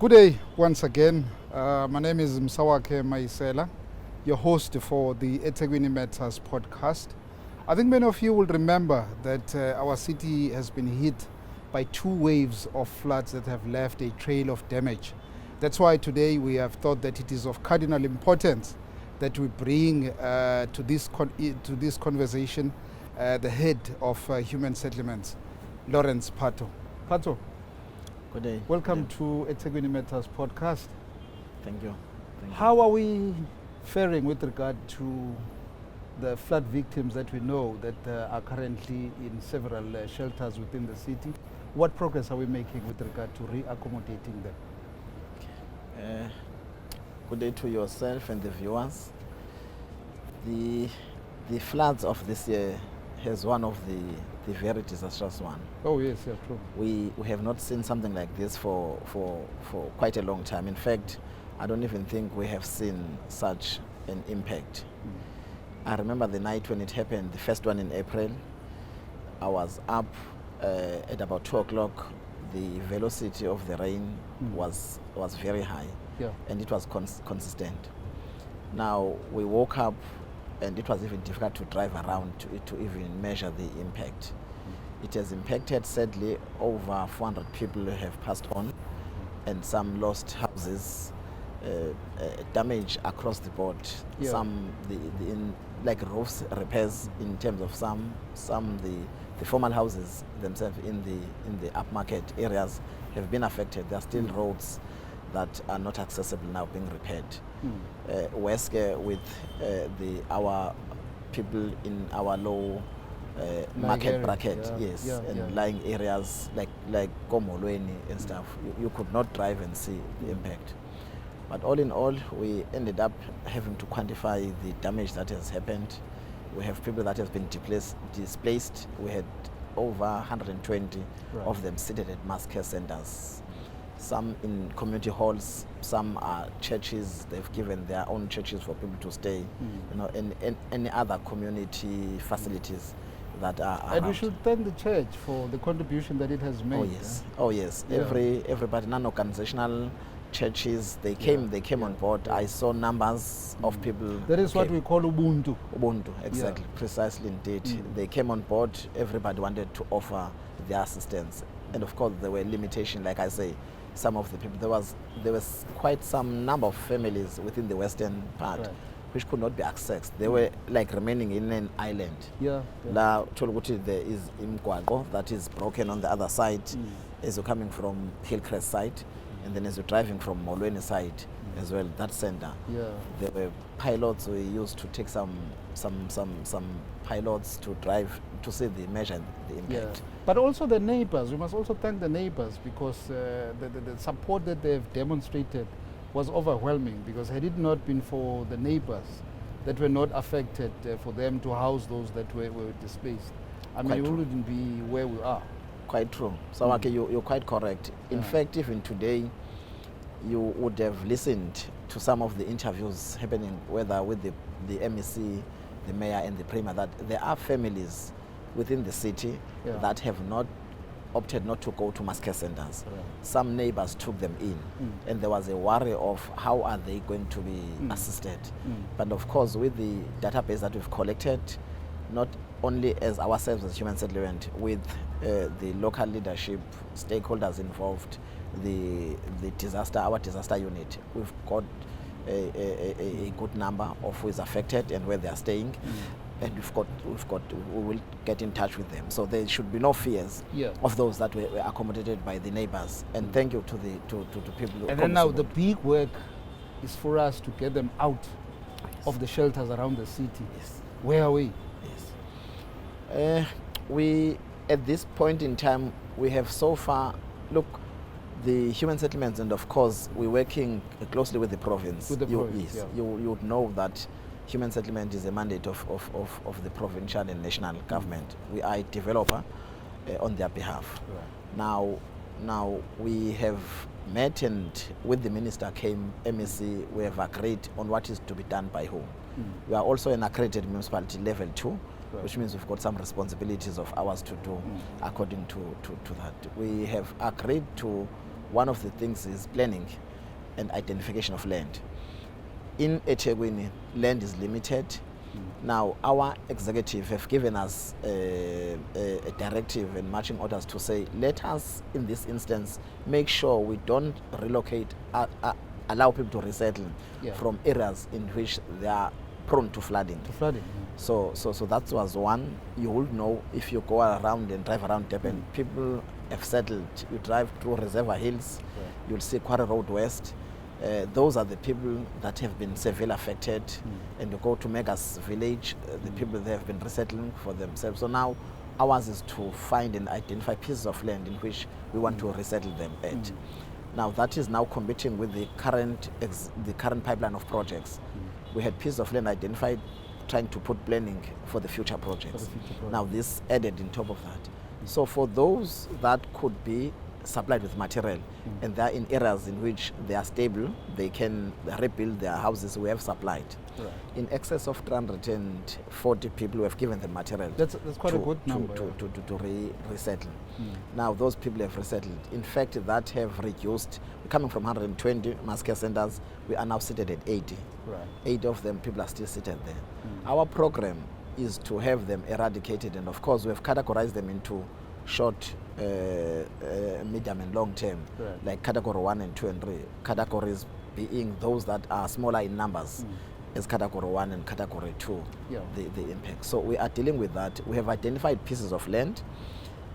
Good day once again. My name is Msawake Maisela, your host for the EThekwini Matters Podcast. I think many of you will remember that our city has been hit by 2 waves of floods that have left a trail of damage. That's why today we have thought that it is of cardinal importance that we bring to this conversation the head of human settlements, Lawrence Pato. Pato, good day. Welcome to EThekwini Matters Podcast. Thank you. How are we faring with regard to the flood victims that we know that are currently in several shelters within the city? What progress are we making with regard to reaccommodating them? Good day to yourself and the viewers. The floods of this year has one of the very disastrous one. Oh yes, yeah, true. We have not seen something like this for quite a long time. In fact, I don't even think we have seen such an impact. I remember the night when it happened, the first one in April. I was up at about 2 o'clock. The velocity of the rain was very high, and it was consistent. Now we woke up and it was even difficult to drive around to even measure the impact. It has impacted, sadly, over 400 people have passed on, and some lost houses, damage across the board. Some like roofs repairs in terms of some the formal houses themselves in the upmarket areas have been affected. There are still roads that are not accessible now being repaired. Wesker with our people in our low market bracket, and lying areas like Komolweni and stuff, you could not drive and see the impact. But all in all, we ended up having to quantify the damage that has happened. We have people that have been displaced. We had over 120 of them seated at mass care centers. Some in community halls, some are churches. They've given their own churches for people to stay, and any other community facilities that are around. And we should thank the church for the contribution that it has made. Oh yes. Everybody, non-organizational churches, they came on board. I saw numbers of people. That is what we call Ubuntu. Ubuntu, exactly, precisely indeed. They came on board. Everybody wanted to offer their assistance, and of course there were limitations. Like I say, some of the people, there was quite some number of families within the western part which could not be accessed. They were like remaining in an island. La Toluguti, there is Imgwago that is broken on the other side as you're coming from Hillcrest side, and then as you're driving from Molweni side as well, that center. There were pilots we used to take some pilots to drive to see the measure and the impact. But also the neighbors, we must also thank the neighbors, because the support that they've demonstrated was overwhelming, because had it not been for the neighbors that were not affected, for them to house those that were displaced, we wouldn't be where we are. Quite true. So you're quite correct. In fact, even today, you would have listened to some of the interviews happening, whether with the MEC, the mayor and the premier, that there are families within the city that have not opted not to go to mass care centers. Some neighbors took them in, and there was a worry of how are they going to be assisted. But of course, with the database that we've collected, not only as ourselves as human settlement, with the local leadership, stakeholders involved, our disaster unit, we've got a good number of who is affected and where they are staying, and we will get in touch with them. So there should be no fears of those that were accommodated by the neighbors. And thank you to people. And then now the big work is for us to get them out of the shelters around the city. Where are we? We, at this point in time, we have so far, the human settlements, and of course we're working closely with the province. You would know that human settlement is a mandate of the provincial and national government. We are a developer on their behalf. Now we have met, and with the minister came MEC, we have agreed on what is to be done by whom. We are also an accredited municipality level 2, which means we've got some responsibilities of ours to do according to that. We have agreed to one of the things is planning and identification of land. In EThekwini, land is limited. Now, our executive have given us a directive and marching orders to say, let us, in this instance, make sure we don't relocate, allow people to resettle from areas in which they are prone to flooding. So that was one. You will know if you go around and drive around Durban, people have settled. You drive through Reservoir Hills, you'll see Quarry Road West. Those are the people that have been severely affected. And you go to Megas village, the people there have been resettling for themselves. So now ours is to find and identify pieces of land in which we want to resettle them at. Now that is now competing with the current pipeline of projects. We had pieces of land identified, trying to put planning for the future projects. Now this added on top of that. So for those that could be supplied with material and they are in areas in which they are stable, they can rebuild their houses, we have supplied. In excess of 340 people who have given the material. That's quite a good number. To resettle. Now those people have resettled. In fact, that have reduced. We're coming from 120 mass care centers, we are now seated at 80. 80 of them, people are still seated there. Our program is to have them eradicated, and of course we have categorized them into short, medium and long term, like category 1 and 2 and 3. Categories being those that are smaller in numbers as category 1 and category 2, the impact. So we are dealing with that. We have identified pieces of land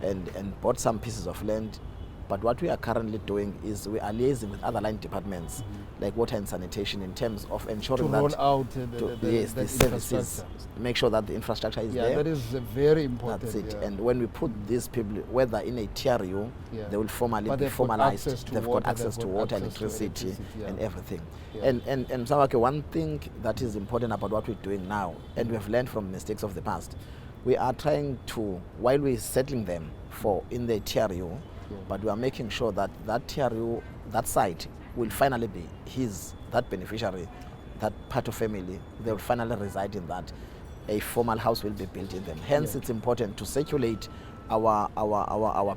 and bought some pieces of land. But what we are currently doing is we are liaising with other line departments, like water and sanitation, in terms of ensuring that roll out the services, make sure that the infrastructure is there. That is very important. That's it. And when we put these people, whether in a TRU, they will formally be formalized. They've got access to water, electricity, and everything. And Msawake, one thing that is important about what we're doing now, and we have learned from mistakes of the past, we are trying to, while we're settling them in the TRU, but we are making sure that that TRU, that site, will finally be that beneficiary, that Pato family, they will finally reside in that. A formal house will be built in them. Hence, it's important to circulate our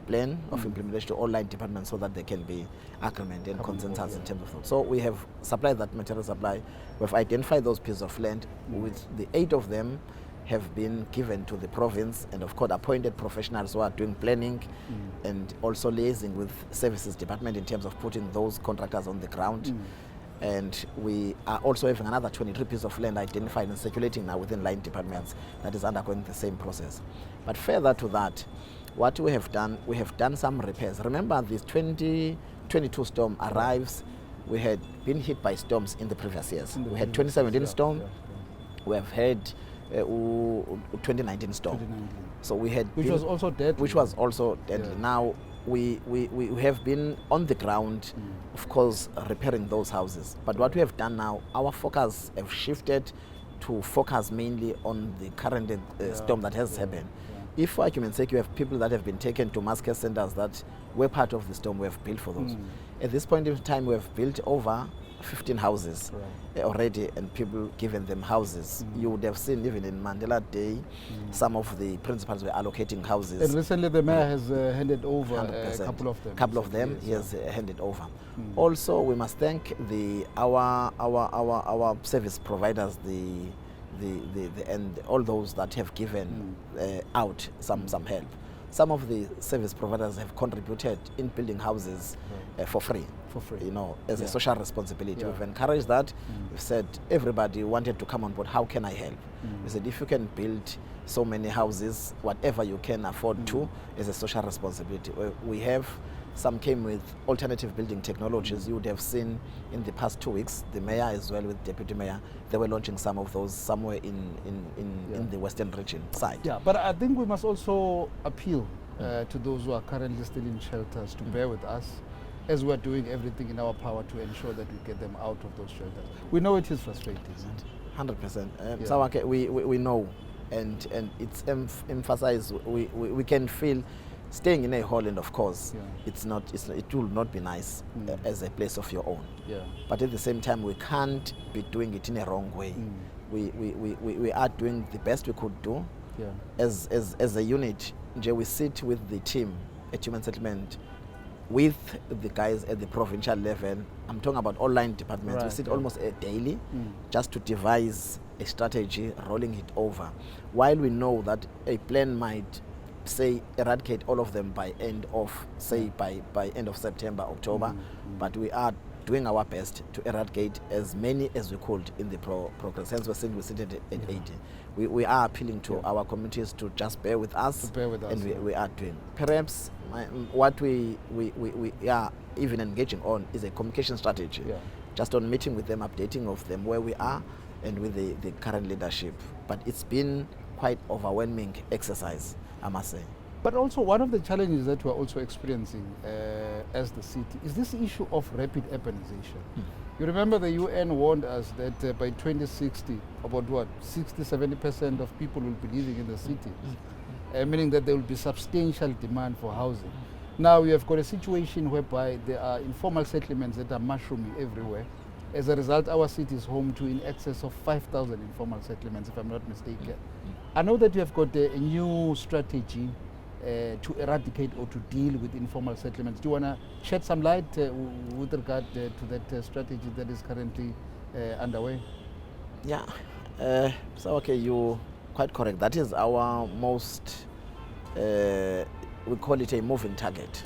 plan of implementation to all line departments so that there can be agreement and consensus in terms of that. So we have supplied that material supply. We have identified those pieces of land. With the 8 of them have been given to the province, and of course appointed professionals who are doing planning and also liaising with services department in terms of putting those contractors on the ground. And we are also having another 23 pieces of land identified and circulating now within line departments that is undergoing the same process. But further to that, what we have done some repairs. Remember, this 2022 storm arrives. We had been hit by storms in the previous years. We had 2017 storm. We have had 2019 storm. So we had which was also deadly. Now we have been on the ground, of course, repairing those houses. But what we have done now, our focus have shifted to focus mainly on the current storm that has happened. If, for argument's sake, you have people that have been taken to mass care centers that were part of the storm, we have built for those. At this point in time, we have built over 15 houses already, and people given them houses. You would have seen even in Mandela Day, some of the principals were allocating houses. And recently the mayor has handed over a couple of them. Couple of them, he has handed over. Also, we must thank our service providers, and all those that have given out some help. Some of the service providers have contributed in building houses for free, as a social responsibility. We've encouraged that. We've said everybody wanted to come on board. How can I help? We said if you can build so many houses, whatever you can afford to, is a social responsibility. We have some came with alternative building technologies. You would have seen in the past 2 weeks, the mayor as well with deputy mayor, they were launching some of those somewhere in the western region side. Yeah, but I think we must also appeal to those who are currently still in shelters to bear with us as we're doing everything in our power to ensure that we get them out of those shelters. We know it is frustrating. 100%. Sawake, we know, and it's emphasized. We can feel staying in a Holland, of course, it will not be nice as a place of your own. But at the same time, we can't be doing it in a wrong way. We are doing the best we could do. As a unit, we sit with the team at Human Settlement with the guys at the provincial level, I'm talking about all line departments, we sit almost daily just to devise a strategy, rolling it over. While we know that a plan might say eradicate all of them by end of by end of September, October, but we are doing our best to eradicate as many as we could in the progress. Hence, we're sitting at 80. We are appealing to our communities to just bear with us, and we are doing. Perhaps what we are even engaging on is a communication strategy, just on meeting with them, updating of them where we are and with the current leadership. But it's been quite overwhelming exercise, I must say. But also one of the challenges that we're also experiencing as the city is this issue of rapid urbanization. You remember the UN warned us that by 2060, about 60-70% of people will be living in the city, meaning that there will be substantial demand for housing. Now we have got a situation whereby there are informal settlements that are mushrooming everywhere. As a result, our city is home to in excess of 5,000 informal settlements, if I'm not mistaken. I know that you have got a new strategy to eradicate or to deal with informal settlements. Do you want to shed some light with regard to that strategy that is currently underway? Yeah, so okay, you're quite correct. That is our most, we call it a moving target.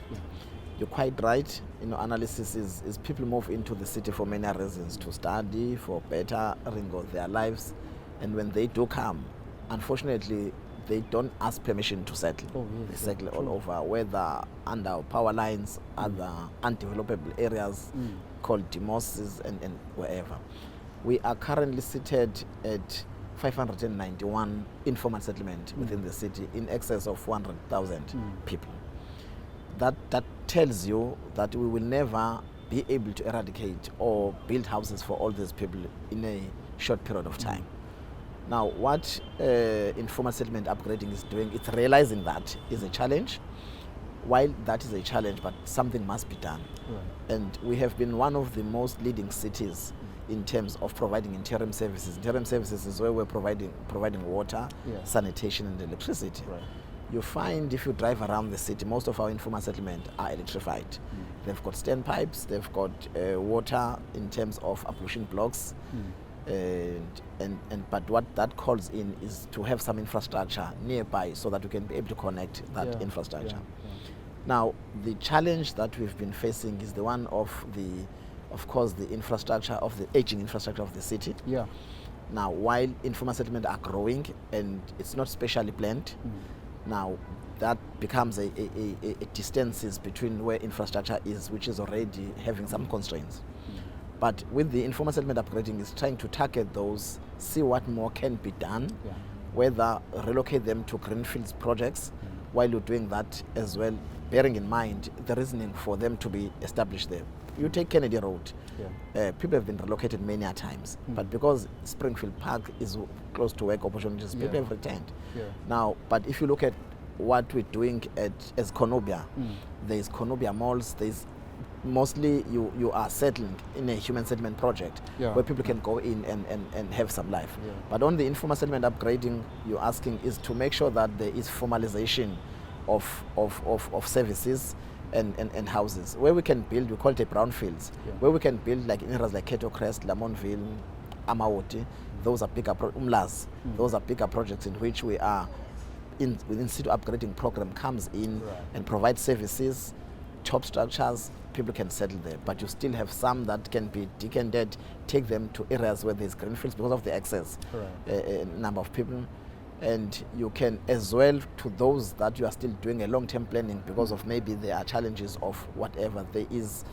You're quite right. Analysis is people move into the city for many reasons, to study, for bettering of their lives, and when they do come, unfortunately, they don't ask permission to settle. They settle all over, whether under power lines, other undevelopable areas called demosses and wherever. We are currently seated at 591 informal settlement within the city, in excess of 400,000 people. That tells you that we will never be able to eradicate or build houses for all these people in a short period of time. Now, what informal settlement upgrading is doing, it's realizing that is a challenge. While that is a challenge, but something must be done. And we have been one of the most leading cities in terms of providing interim services. Interim services is where we're providing water, sanitation, and electricity. You find if you drive around the city, most of our informal settlements are electrified. They've got standpipes, they've got water in terms of ablution blocks. But what that calls in is to have some infrastructure nearby so that we can be able to connect that infrastructure. Now, the challenge that we've been facing is the one of the infrastructure of the aging infrastructure of the city. Now, while informal settlements are growing and it's not specially planned, now that becomes a distances between where infrastructure is, which is already having some constraints. But with the informal settlement upgrading, is trying to target those, see what more can be done, whether relocate them to greenfields projects, while you're doing that as well, bearing in mind the reasoning for them to be established there. You take Kennedy Road, people have been relocated many a times, but because Springfield Park is close to work opportunities, people have returned. Now, but if you look at what we're doing as Conobia, there's Conobia malls, there's mostly you are settling in a human settlement project where people can go in and have some life. But on the informal settlement upgrading, you're asking is to make sure that there is formalization of services and houses. Where we can build, we call it a brownfields, where we can build like in areas like Keto Crest, Lamontville, Amawoti, those are bigger Umlas, those are bigger projects in which we are within city upgrading program comes in and provides services, top structures, people can settle there, but you still have some that can be decanted, take them to areas where there's greenfields because of the excess number of people. And you can as well to those that you are still doing a long-term planning because of maybe there are challenges of whatever there is.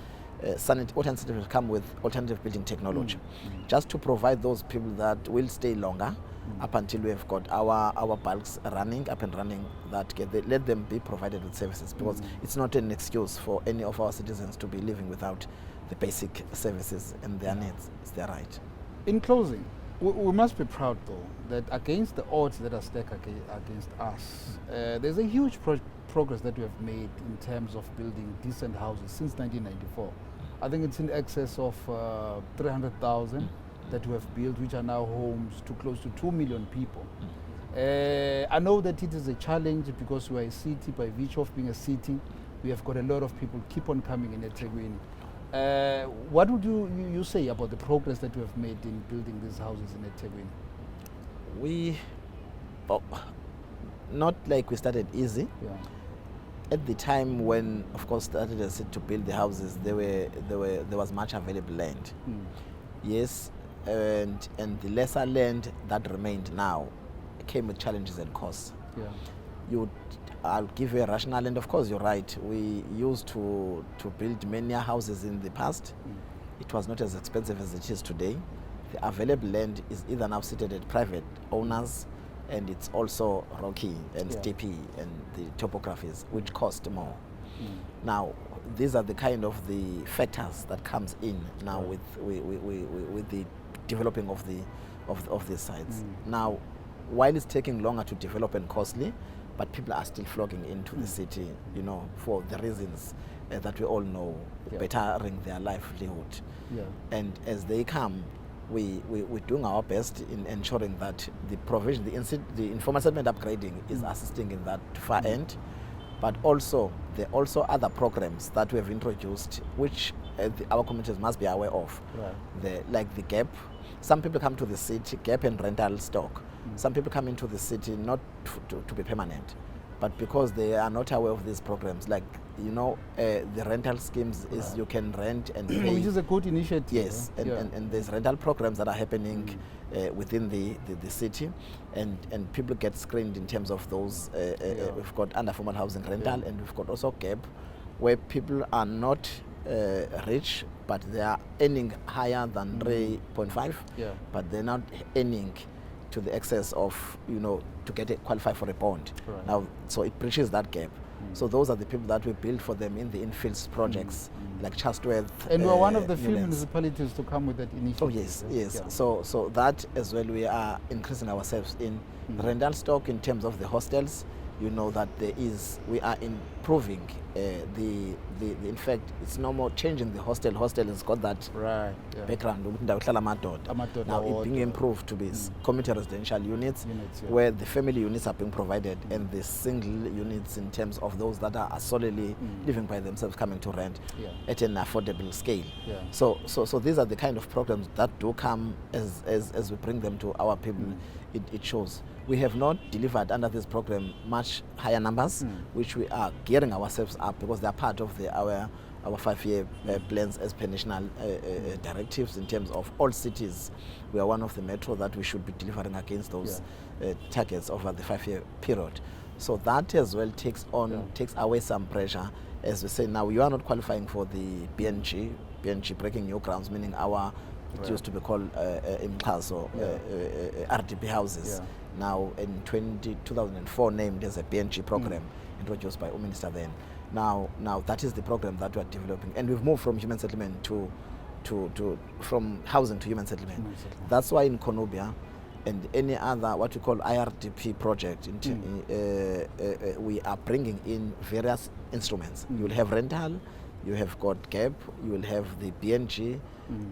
Alternative come with alternative building technology, just to provide those people that will stay longer up until we have got our bulks running up and running, that let them be provided with services, because it's not an excuse for any of our citizens to be living without the basic services and their needs. It's their right. In closing, we must be proud though that against the odds that are stacked against us, there's a huge progress that we have made in terms of building decent houses since 1994. I think it's in excess of 300,000 that we have built, which are now homes to close to 2 million people. I know that it is a challenge because we are a city by virtue of being a city, We have got a lot of people keep on coming in EThekwini. What would you say about the progress that we have made in building these houses in EThekwini? Not like we started easy. Yeah. At the time when, of course, started to build the houses, there was much available land. Yes, and the lesser land that remained now came with challenges and costs. Yeah. I'll give you a rationale, and of course you're right. We used to build many houses in the past. It was not as expensive as it is today. The available land is either now seated at private owners, and it's also rocky and steepy, and the topographies which cost more. Now, these are the kind of the factors that comes in now with the developing of these sites. Now, while it's taking longer to develop and costly, but people are still flocking into the city, you know, for the reasons that we all know, bettering their livelihood. Yeah. And as they come, we're doing our best in ensuring that the provision, the informal settlement upgrading is assisting in that far end. But also, there are also other programs that we have introduced, which our communities must be aware of. Right. Like the gap. Some people come to the city, gap and rental stock. Some people come into the city not to be permanent, but because they are not aware of these programs, like, you know, the rental schemes is you can rent and pay. Which is a good initiative. Yes, and there's rental programs that are happening within the city, and people get screened in terms of those. We've got under formal housing rental, and we've got also gap, where people are not rich, but they are earning higher than 3.5, but they're not earning to the excess of, you know, to qualify for a bond. Right. Now, so it bridges that gap. So those are the people that we build for them in the infills projects, like Chastworth. And we're one of the few Newlands. municipalities to come with that initiative. Oh yes, yes. Yeah. So that as well, we are increasing ourselves in rental stock in terms of the hostels. You know that we are improving in fact, it's no more changing the hostel. Hostel has got that background. Now it's being improved to be community residential units where the family units are being provided, and the single units in terms of those that are solely living by themselves coming to rent at an affordable scale. So these are the kind of programs that do come as we bring them to our people. It shows. We have not delivered under this program much higher numbers, which we are gearing ourselves up because they are part of our 5-year plans as per national directives in terms of all cities. We are one of the metro that we should be delivering against those targets over the 5-year period. So that as well takes away some pressure. As we say now, you are not qualifying for the BNG breaking new grounds, meaning it used to be called Imxaso, RDP houses. Now in 2004 named as a BNG program introduced by Minister then. Now that is the program that we are developing, and we've moved from human settlement from housing to human settlement. That's why in Konobia and any other what we call IRDP project, we are bringing in various instruments. You will have rental, you have got gap, you will have the BNG,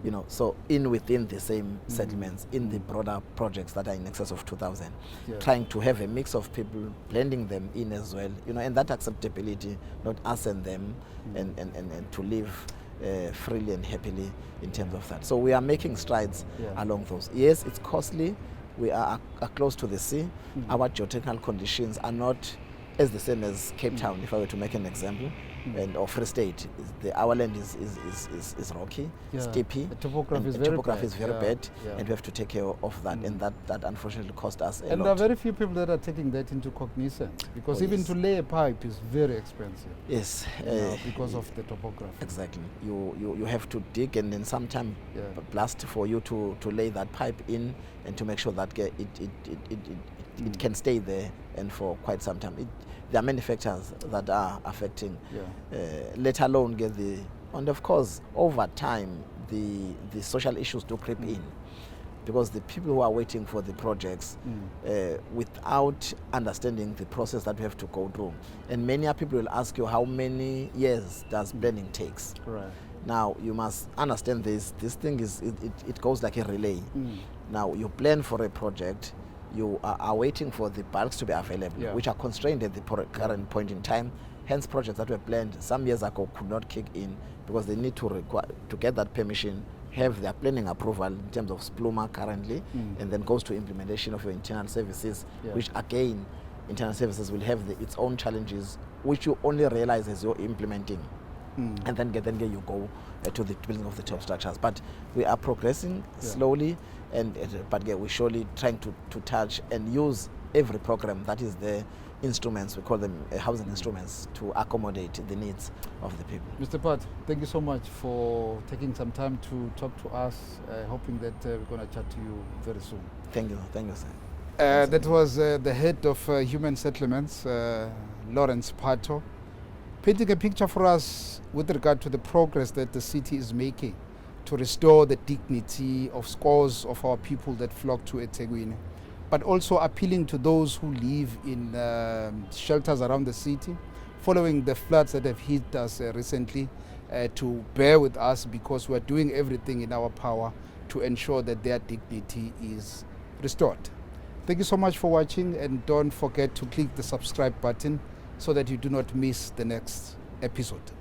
you know, so within the same settlements, in the broader projects that are in excess of 2,000, trying to have a mix of people, blending them in as well, you know, and that acceptability, not us and them, and to live freely and happily in terms of that. So we are making strides along those. Yes, it's costly. We are close to the sea. Our geotechnical conditions are not as the same as Cape Town, if I were to make an example. Or Free State, our land is rocky, steepy, the topography is very bad, and we have to take care of that, and that unfortunately cost us a lot. And there are very few people that are taking that into cognizance, because even to lay a pipe is very expensive. Yes, because of the topography. Exactly. You have to dig and then sometime blast for you to lay that pipe in and to make sure that it can stay there and for quite some time. There are many factors that are affecting, let alone and of course, over time, the social issues do creep in, because the people who are waiting for the projects without understanding the process that we have to go through. And many people will ask you, how many years does planning takes? Right. Now, you must understand this thing it goes like a relay. Now, you plan for a project, you are waiting for the bulks to be available, which are constrained at the current point in time, Hence, projects that were planned some years ago could not kick in because they need to get that permission, have their planning approval in terms of SPLUMA currently, and then goes to implementation of your internal services, which again, internal services will have its own challenges, which you only realize as you're implementing. And then you go to the building of the top structures. But we are progressing slowly, but we're surely trying to touch and use every program that is the instruments, we call them housing instruments, to accommodate the needs of the people. Mr. Pato, thank you so much for taking some time to talk to us, hoping that we're going to chat to you very soon. Thank you, sir. That was the head of Human Settlements, Lawrence Pato, painting a picture for us with regard to the progress that the city is making to restore the dignity of scores of our people that flock to eThekwini, but also appealing to those who live in shelters around the city following the floods that have hit us recently, to bear with us because we're doing everything in our power to ensure that their dignity is restored. Thank you so much for watching, and don't forget to click the subscribe button so that you do not miss the next episode.